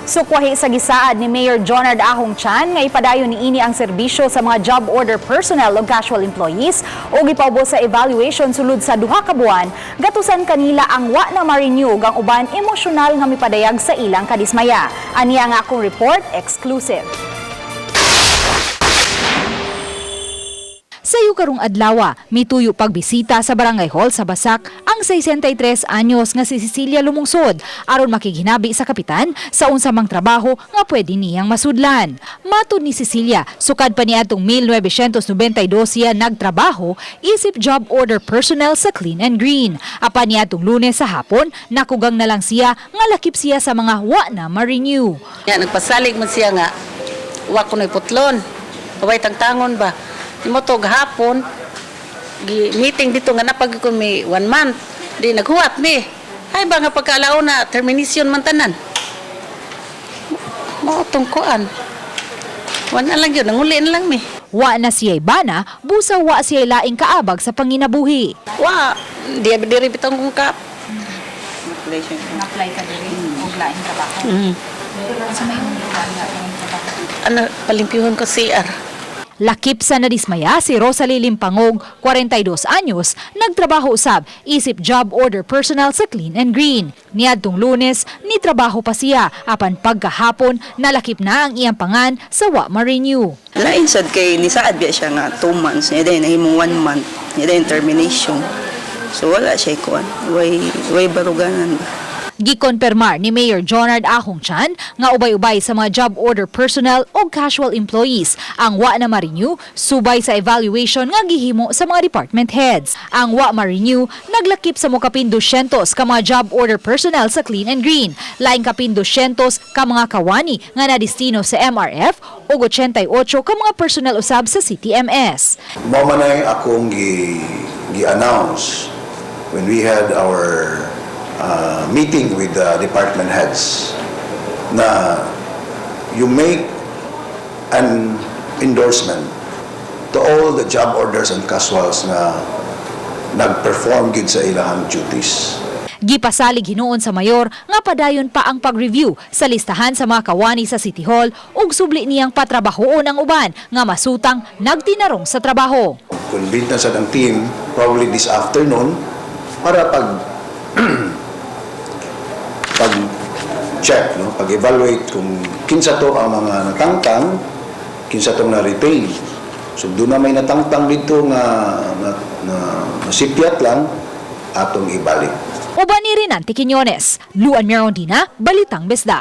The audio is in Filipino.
Sukwahi sa gisaad ni Mayor Jonard Ahong Chan nga ipadayon niini ang serbisyo sa mga job order personnel o casual employees o gipaubos sa evaluation sulod sa duha ka buwan, gatusan kanila ang wa na ma-renew ang uban emosyonal nga mipadayag sa ilang kadismaya. Aniya nga akong report exclusive. Sa yukarong adlaw, mituyo pagbisita sa Barangay Hall sa Basak ang 63 anyos nga si Cecilia lumungsod aron makiginabi sa kapitan sa unsa mang trabaho nga pwede niyang masudlan. Matud ni Cecilia, sukad pa niadtong 1992 siya nagtrabaho isip job order personnel sa Clean and Green. Apan niadtong Lunes sa hapon, nakugang na lang siya nga lakip siya sa mga wa na ma-renew. Nagpasalig man siya nga, wa ko na putlon, kaway tangtangon ba? Mo to gahapon meeting dito nga napag ko may 1 month di naghuwat mi ay ba nga pagkalaon na termination man tanan mo tungkuan wala lang yun nanguli na lang mi wa na siya ibana busa wa siya laing kaabag sa panginabuhi wa di bitong kung ka na-apply ka diri og laing trabaho sa may ano palimpihon ko CR. Lakip sa nadismaya si Rosalie Limpangog, 42 anyos, nagtrabaho usab isip job order personnel sa Clean and Green. Niadtong Lunes, nitrabaho pa siya apan pagkahapon nalakip na ang iyang pangan sa wa ma-renew. Lain sad kay ni saad biya siya nga 2 months, niya din nahimong 1 month, niya din termination. So wala siya kuan, way baruganan ba. Gikonpermar ni Mayor Jonard Ahong Chan nga ubay-ubay sa mga job order personnel o casual employees ang wa na ma-renew subay sa evaluation nga gihimo sa mga department heads. Ang wa ma-renew naglakip sa mokapin 200 ka mga job order personnel sa Clean and Green, laing kapin 200 ka mga kawani nga nadistino sa MRF ug 88 ka mga personnel usab sa CTMS. Mao man ay akong gi-announce when we had our meeting with the department heads na you make an endorsement to all the job orders and casuals na nag-perform gid sa ilang duties. Gipasalig hinuon sa mayor nga padayon pa ang pag-review sa listahan sa mga kawani sa City Hall ug subli niyang patrabahoon ang uban nga masutang nagtinarong sa trabaho. Convene na sa ng team probably this afternoon para pag-check, no? Pag-evaluate kung kinsa to ang mga natangtang, kinsa tong na-retain. So doon na may natangtang dito nga nasipyat lang, atong ibalik. Uban ni Rinante Quiñones, Luan Mirondina, Balitang Besdak.